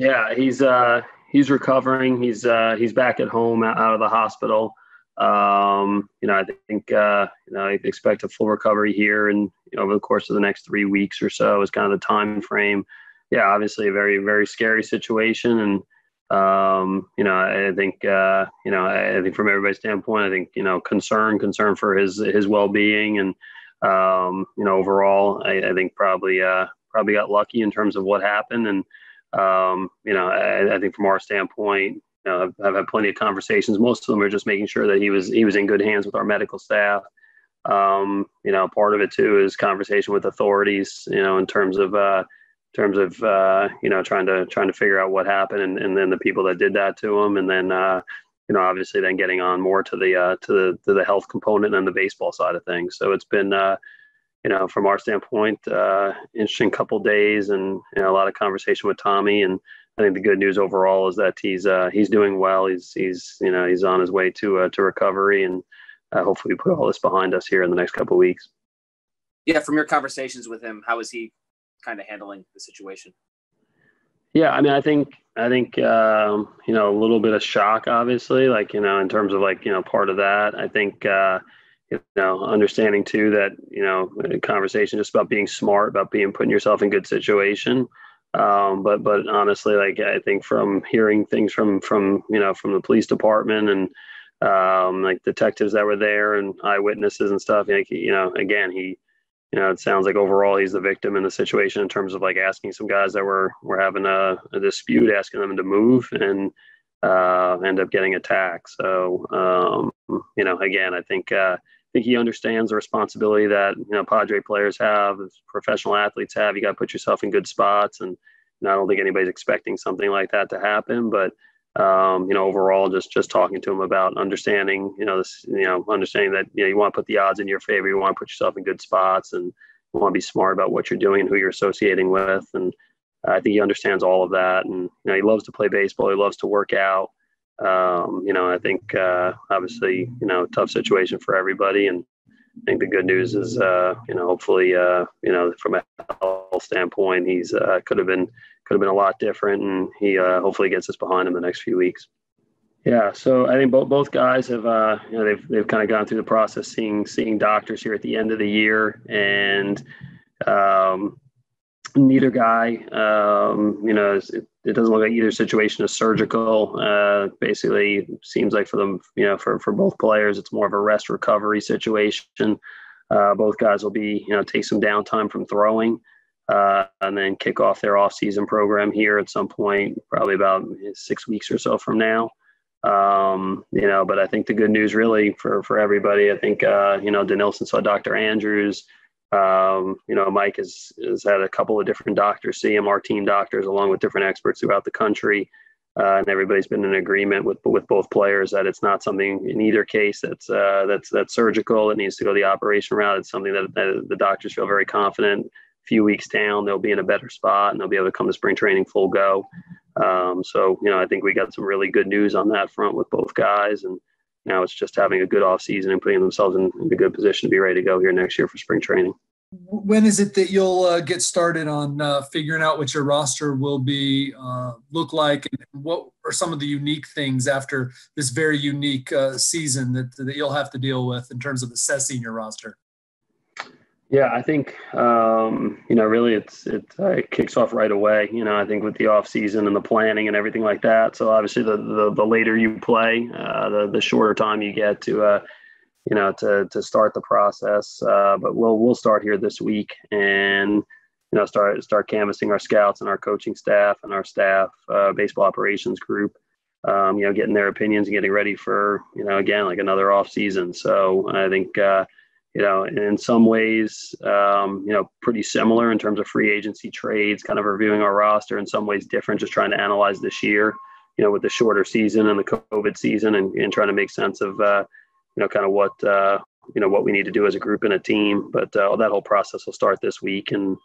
Yeah, he's recovering. He's back at home out of the hospital. I think I expect a full recovery here, and over the course of the next 3 weeks or so is kind of the time frame. Yeah, obviously a very, very scary situation, and I think from everybody's standpoint, I think concern for his well being, and overall, I think probably got lucky in terms of what happened, and I think from our standpoint, I've had plenty of conversations. Most of them are just making sure that he was in good hands with our medical staff. Part of it too is conversation with authorities, in terms of trying to figure out what happened, and then the people that did that to him, and then obviously then getting on more to the health component and the baseball side of things. So it's been from our standpoint, interesting couple days, and a lot of conversation with Tommy. And I think the good news overall is that he's doing well. He's on his way to recovery, and hopefully we put all this behind us here in the next couple of weeks. Yeah, from your conversations with him, how is he kind of handling the situation? Yeah, I mean, I think a little bit of shock, obviously, in terms of part of that. I think understanding too that a conversation just about being smart, about putting yourself in good situation. But honestly, I think from hearing things from the police department and detectives that were there and eyewitnesses and stuff, again, it sounds like overall he's the victim in the situation in terms of asking some guys that were having a dispute, asking them to move, and end up getting attacked. So, again, I think he understands the responsibility that, Padre players have, professional athletes have. You got to put yourself in good spots. And I don't think anybody's expecting something like that to happen. But, overall, just talking to him about understanding, understanding that, you want to put the odds in your favor. You want to put yourself in good spots, and you want to be smart about what you're doing and who you're associating with. And I think he understands all of that. And, he loves to play baseball. He loves to work out. I think, obviously, tough situation for everybody. And I think the good news is, hopefully, from a health standpoint, he's could have been a lot different, and he hopefully gets this behind him the next few weeks. Yeah, so I think both guys have, they've kind of gone through the process, seeing doctors here at the end of the year, and neither guy, it doesn't look like either situation is surgical. Basically, seems like for them, for both players, it's more of a rest recovery situation. Both guys will be, take some downtime from throwing, and then kick off their off-season program here at some point, probably about 6 weeks or so from now. But I think the good news really for everybody, I think, Dinelson saw Dr. Andrews. Mike has had a couple of different doctors see him, our team doctors, along with different experts throughout the country. And everybody's been in agreement with both players that it's not something in either case that's surgical. It needs to go the operation route. It's something that the doctors feel very confident. A few weeks down, they'll be in a better spot, and they'll be able to come to spring training full go. I think we got some really good news on that front with both guys. And now it's just having a good off season and putting themselves in a good position to be ready to go here next year for spring training. When is it that you'll get started on figuring out what your roster will be look like, and what are some of the unique things after this very unique season that you'll have to deal with in terms of assessing your roster? Yeah, I think, really it kicks off right away, I think with the off season and the planning and everything like that. So obviously the later you play, the shorter time you get to start the process. But we'll start here this week, and, start canvassing our scouts and our coaching staff and our staff, baseball operations group, getting their opinions and getting ready for, again, like another off season. So I think, in some ways, pretty similar in terms of free agency trades, kind of reviewing our roster, in some ways different, just trying to analyze this year, with the shorter season and the COVID season, and trying to make sense of, kind of what we need to do as a group and a team. But that whole process will start this week, and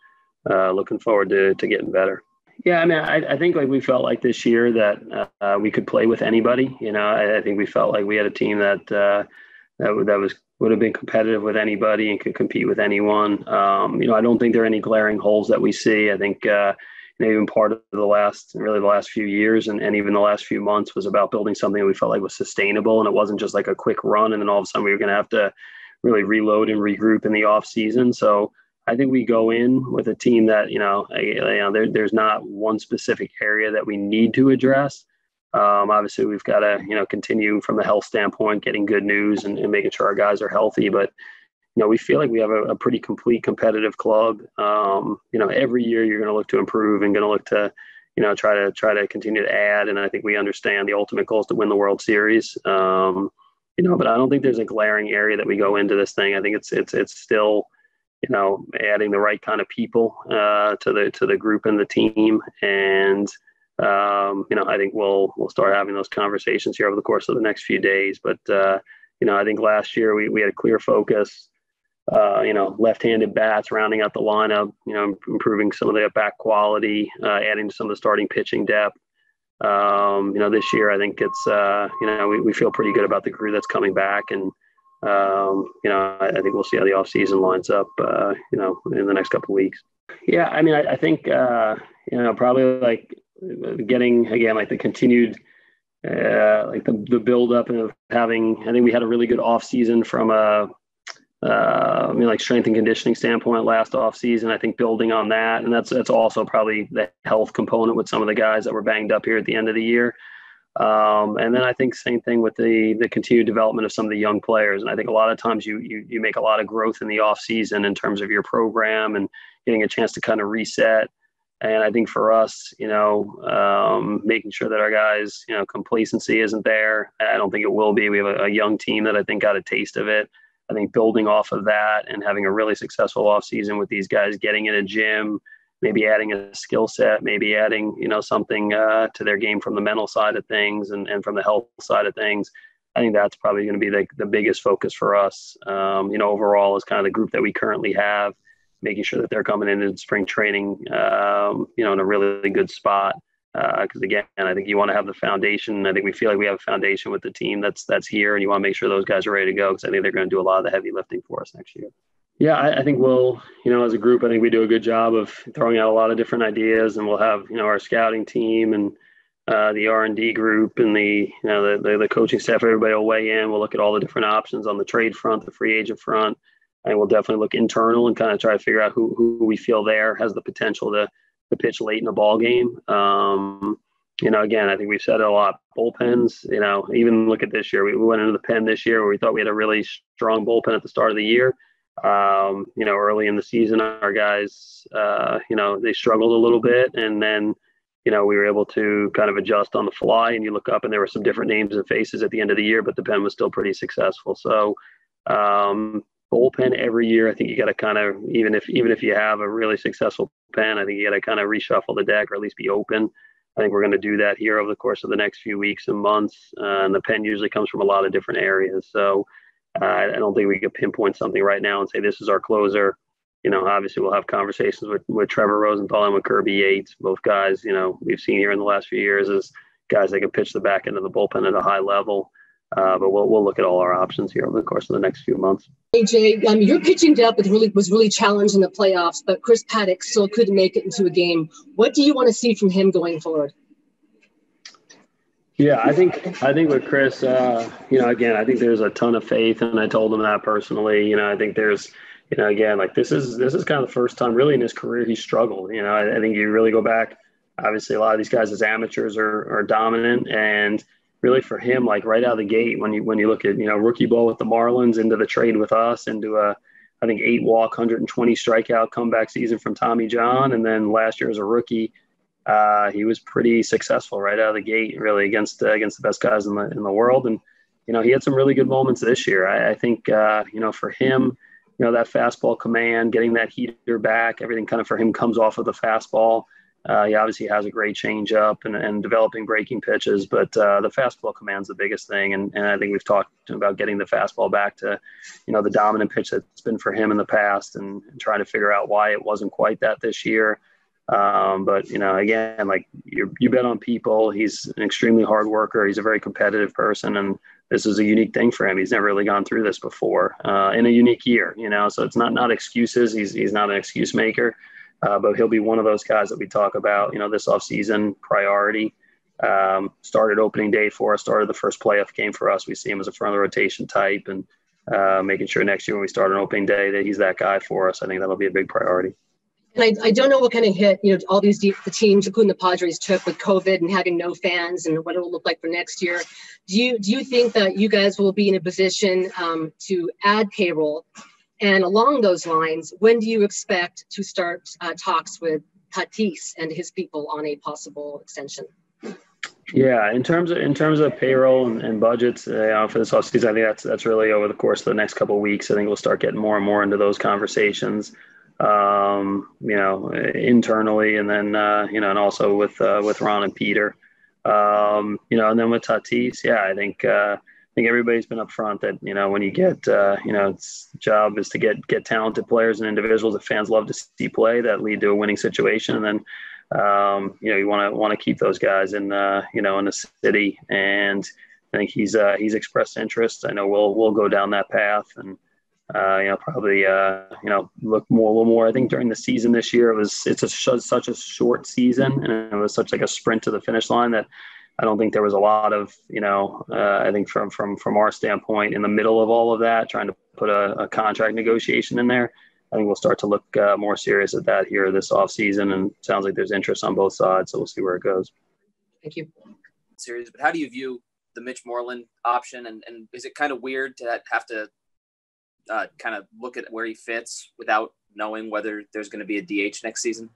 looking forward to getting better. Yeah, I mean, I think we felt like this year that we could play with anybody. I think we felt like we had a team that would have been competitive with anybody and could compete with anyone. I don't think there are any glaring holes that we see. I think, even part of the last few years and even the last few months was about building something that we felt like was sustainable. And it wasn't just like a quick run. And then all of a sudden we were going to have to really reload and regroup in the off season. So I think we go in with a team that, there's not one specific area that we need to address. Obviously we've got to, continue from the health standpoint, getting good news and making sure our guys are healthy. But, we feel like we have a pretty complete competitive club. Every year you're going to look to improve and going to look to, try to continue to add. And I think we understand the ultimate goal is to win the World Series. But I don't think there's a glaring area that we go into this thing. I think it's still, adding the right kind of people to the group and the team. And, I think we'll start having those conversations here over the course of the next few days. But, I think last year we had a clear focus, left-handed bats, rounding out the lineup, improving some of the back quality, adding to some of the starting pitching depth. This year, I think it's, we feel pretty good about the crew that's coming back. And, I think we'll see how the offseason lines up, in the next couple of weeks. Yeah, I mean, I think, probably like getting, again, like the continued, like the buildup of having, I think we had a really good offseason from like strength and conditioning standpoint last offseason. I think building on that, and that's also probably the health component with some of the guys that were banged up here at the end of the year. And then I think same thing with the continued development of some of the young players. And I think a lot of times you make a lot of growth in the off season in terms of your program and getting a chance to kind of reset. And I think for us, making sure that our guys, complacency isn't there. I don't think it will be. We have a young team that I think got a taste of it. I think building off of that and having a really successful offseason with these guys, getting in a gym, maybe adding a skill set, maybe adding, something to their game from the mental side of things and from the health side of things. I think that's probably going to be the biggest focus for us, overall is kind of the group that we currently have, making sure that they're coming in spring training, in a really good spot. Because again, I think you want to have the foundation. I think we feel like we have a foundation with the team that's here, and you want to make sure those guys are ready to go because I think they're going to do a lot of the heavy lifting for us next year. Yeah, I think we'll, as a group, I think we do a good job of throwing out a lot of different ideas, and we'll have, our scouting team and the R&D group and the coaching staff. Everybody will weigh in. We'll look at all the different options on the trade front, the free agent front, and we'll definitely look internal and kind of try to figure out who we feel there has the potential to pitch late in the ball game. Again, I think we've said it a lot. Bullpens, even look at this year. We went into the pen this year where we thought we had a really strong bullpen at the start of the year. Early in the season, our guys, they struggled a little bit, and then, we were able to kind of adjust on the fly, and you look up and there were some different names and faces at the end of the year, but the pen was still pretty successful. So, bullpen every year, I think you got to kind of, even if you have a really successful pen, I think you got to kind of reshuffle the deck or at least be open. I think we're going to do that here over the course of the next few weeks and months. And the pen usually comes from a lot of different areas. So I don't think we could pinpoint something right now and say this is our closer. Obviously we'll have conversations with Trevor Rosenthal and with Kirby Yates. Both guys, we've seen here in the last few years as guys that can pitch the back end of the bullpen at a high level. But we'll look at all our options here over the course of the next few months. AJ, your pitching depth was really challenged in the playoffs, but Chris Paddack still couldn't make it into a game. What do you want to see from him going forward? Yeah, I think with Chris, again, I think there's a ton of faith, and I told him that personally. I think there's, again, like this is kind of the first time really in his career he struggled. I think you really go back. Obviously, a lot of these guys as amateurs are dominant, and really for him, like right out of the gate, when you look at, rookie ball with the Marlins into the trade with us, into I think 8-walk, 120 strikeout comeback season from Tommy John. And then last year as a rookie, he was pretty successful right out of the gate, really against the best guys in the world. And, he had some really good moments this year. I think, for him, that fastball command, getting that heater back, everything kind of for him comes off of the fastball. He obviously has a great changeup and developing breaking pitches, but the fastball command's the biggest thing. And I think we've talked about getting the fastball back to, the dominant pitch that's been for him in the past and trying to figure out why it wasn't quite that this year. But, again, like you bet on people. He's an extremely hard worker. He's a very competitive person. And this is a unique thing for him. He's never really gone through this before in a unique year, so it's not excuses. He's not an excuse maker. But he'll be one of those guys that we talk about, this offseason priority. Started opening day for us, started the first playoff game for us. We see him as a front of the rotation type, and making sure next year when we start on opening day that he's that guy for us. I think that'll be a big priority. And I don't know what kind of hit, all the teams, including the Padres, took with COVID and having no fans and what it will look like for next year. Do you think that you guys will be in a position to add payroll? And along those lines, when do you expect to start talks with Tatis and his people on a possible extension? Yeah, in terms of payroll and budgets for this offseason, I think that's really over the course of the next couple of weeks. I think we'll start getting more and more into those conversations, internally, and then and also with Ron and Peter, and then with Tatis. Yeah, I think everybody's been upfront that when you get its job is to get talented players and individuals that fans love to see play that lead to a winning situation, and then you want to keep those guys in the city, and I think he's expressed interest. I know we'll go down that path, and probably look a little more. I think during the season this year such a short season, and it was such like a sprint to the finish line that I don't think there was a lot of I think from our standpoint in the middle of all of that, trying to put a contract negotiation in there. I think we'll start to look more serious at that here this offseason, and it sounds like there's interest on both sides, so we'll see where it goes. Thank you. Serious, but how do you view the Mitch Moreland option, and is it kind of weird to have to kind of look at where he fits without knowing whether there's going to be a DH next season?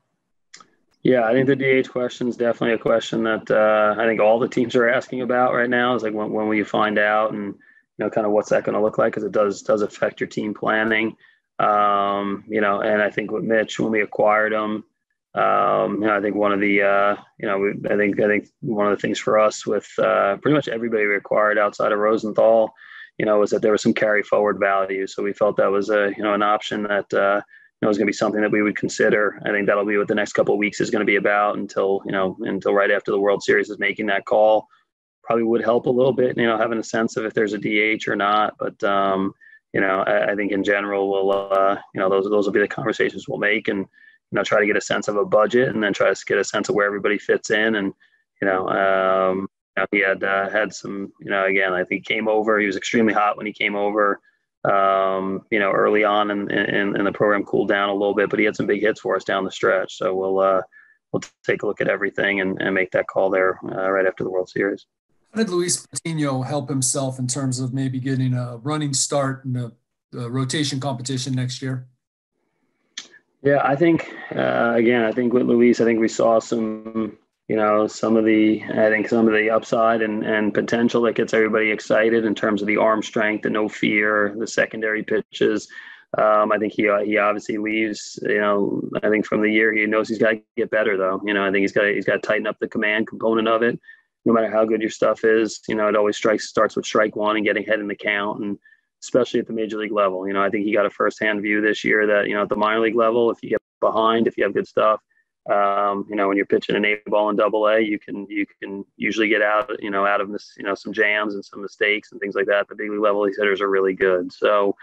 Yeah, I think the DH question is definitely a question that I think all the teams are asking about right now. Is like when will you find out, and kind of what's that going to look like, because it does affect your team planning. And I think with Mitch, when we acquired him, I think one of the, I think one of the things for us with pretty much everybody we acquired outside of Rosenthal, was that there was some carry forward value. So we felt that was an option that, was going to be something that we would consider. I think that'll be what the next couple of weeks is going to be about until right after the World Series is making that call. Probably would help a little bit, having a sense of if there's a DH or not. But, I think in general, we'll, those will be the conversations we'll make, and, try to get a sense of a budget, and then try to get a sense of where everybody fits in. And, he had some, again, I think he came over, he was extremely hot when he came over, early on in the program, cooled down a little bit, but he had some big hits for us down the stretch. So we'll take a look at everything and make that call there right after the World Series. How did Luis Patino help himself in terms of maybe getting a running start in the rotation competition next year? Yeah, I think, I think with Luis, I think we saw some of the upside and potential that gets everybody excited in terms of the arm strength, the no fear, the secondary pitches. I think he obviously leaves, I think from the year he knows he's got to get better though. I think he's got to tighten up the command component of it. No matter how good your stuff is, it always starts with strike one and getting ahead in the count, and especially at the major league level. I think he got a firsthand view this year that, at the minor league level, if you get behind, if you have good stuff, when you're pitching an A ball in AA, you can usually get out of this, some jams and some mistakes and things like that. The big league level, these hitters are really good. So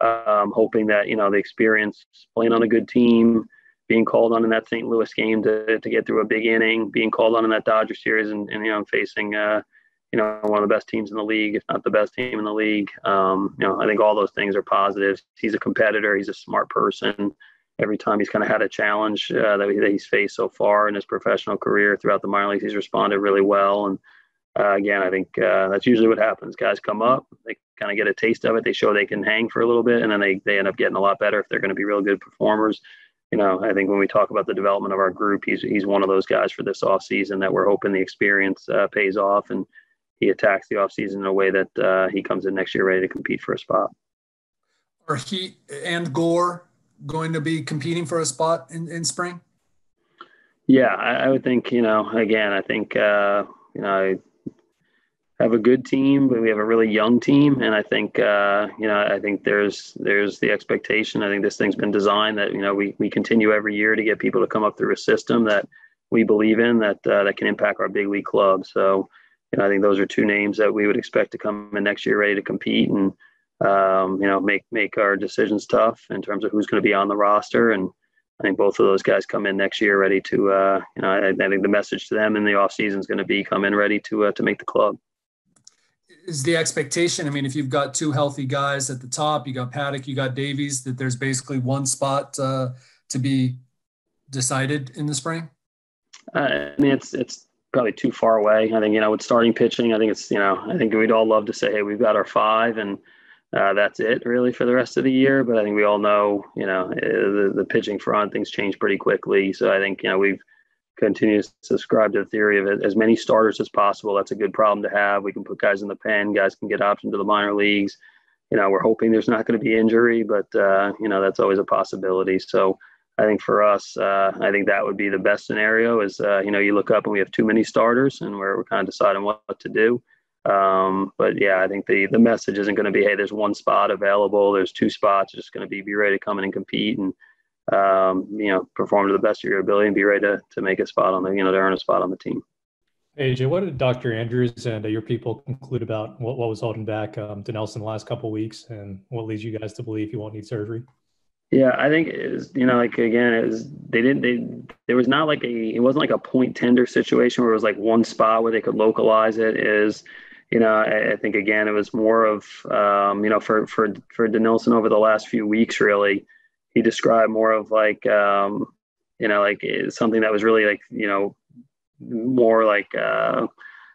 hoping that, the experience playing on a good team, being called on in that St. Louis game to get through a big inning, being called on in that Dodger series, and facing one of the best teams in the league, if not the best team in the league. I think all those things are positives. He's a competitor. He's a smart person. Every time he's kind of had a challenge that he's faced so far in his professional career throughout the minor leagues, he's responded really well. And again, I think that's usually what happens. Guys come up, they kind of get a taste of it. They show they can hang for a little bit, and then they end up getting a lot better if they're going to be real good performers. I think when we talk about the development of our group, he's one of those guys for this offseason that we're hoping the experience pays off, and he attacks the offseason in a way that he comes in next year ready to compete for a spot. Are he and Gore going to be competing for a spot in spring? Yeah, I would think, again, I think, I have a good team, but we have a really young team. And I think, I think there's the expectation. I think this thing's been designed that, we continue every year to get people to come up through a system that we believe in that can impact our big league club. So, I think those are two names that we would expect to come in next year ready to compete and, make our decisions tough in terms of who's going to be on the roster. And, I think both of those guys come in next year ready to, I think the message to them in the offseason is going to be come in ready to make the club. Is the expectation, I mean, if you've got two healthy guys at the top, you got Paddack, you got Davies, that there's basically one spot to be decided in the spring? I mean, it's probably too far away. I think, with starting pitching, I think it's, I think we'd all love to say, hey, we've got our 5 and that's it really for the rest of the year. But I think we all know, the pitching front, things change pretty quickly. So I think, we've continued to subscribe to the theory of as many starters as possible. That's a good problem to have. We can put guys in the pen. Guys can get optioned to the minor leagues. We're hoping there's not going to be injury, but, that's always a possibility. So I think for us, I think that would be the best scenario is, you look up and we have too many starters and we're kind of deciding what to do. But yeah, I think the message isn't going to be, hey, there's one spot available. There's 2 spots. It's just going to be ready to come in and compete and, perform to the best of your ability and be ready to make a spot on the, to earn a spot on the team. AJ, what did Dr. Andrews and your people conclude about what was holding back Dinelson the last couple of weeks and what leads you guys to believe he won't need surgery? Yeah, I think it is, there was not it wasn't like a point tender situation where it was like one spot where they could localize it. I think, again, it was more of, for Dinelson over the last few weeks, really, he described more of something that was really more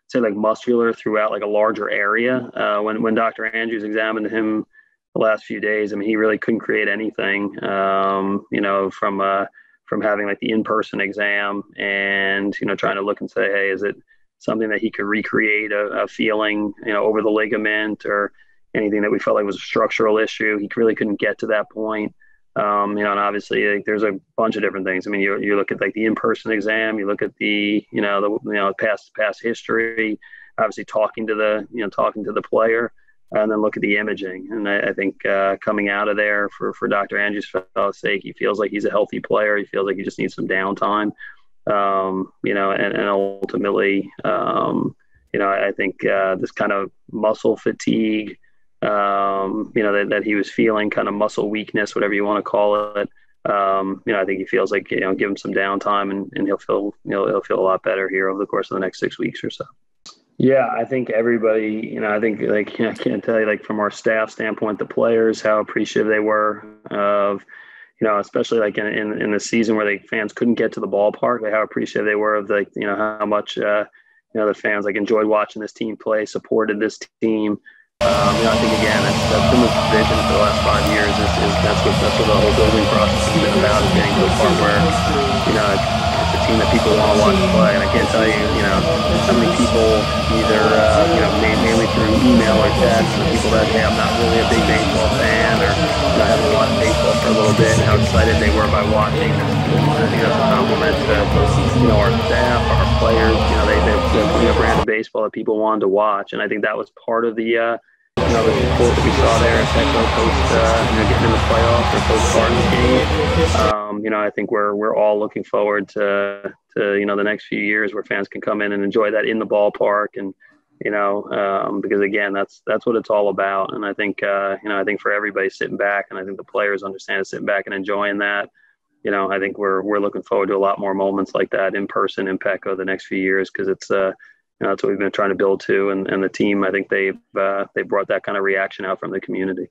say muscular throughout like a larger area. When Dr. Andrews examined him the last few days, I mean, he really couldn't create anything, from having like the in-person exam and, trying to look and say, hey, is it something that he could recreate a feeling, over the ligament or anything that we felt like was a structural issue. He really couldn't get to that point. And obviously there's a bunch of different things. I mean, you look at like the in-person exam, you look at the past history, obviously talking to the player, and then look at the imaging. And I think coming out of there for Dr. Andrews' sake, he feels like he's a healthy player. He feels like he just needs some downtime, and ultimately, I think this kind of muscle fatigue, that he was feeling, kind of muscle weakness, whatever you want to call it. I think he feels like, give him some downtime and he'll feel a lot better here over the course of the next 6 weeks or so. Yeah, I think everybody, I think I can't tell you from our staff standpoint, the players, how appreciative they were of, especially in the season where the fans couldn't get to the ballpark, how appreciative they were of how much, the fans enjoyed watching this team play, supported this team. I think, again, that's been the vision for the last 5 years. That's what the whole building process has been about, is getting to the part where, it's a team that people want to watch play. And I can't tell you, how many people either, mainly through email or text, or people that, hey, I'm not really a big baseball fan, or I haven't watched baseball for a little bit, and how excited they were by watching. I think that's a compliment to, our staff, our players. They're putting a brand of baseball that people wanted to watch. And I think that was part of the support that we saw there at Petco post, getting in the playoffs or post Cardinals game. I think we're all looking forward to the next few years where fans can come in and enjoy that in the ballpark, and because again, that's what it's all about. And I think I think for everybody sitting back, and I think the players understand sitting back and enjoying that. I think we're looking forward to a lot more moments like that in person in Petco the next few years, because it's that's what we've been trying to build to, and the team, I think they've brought that kind of reaction out from the community.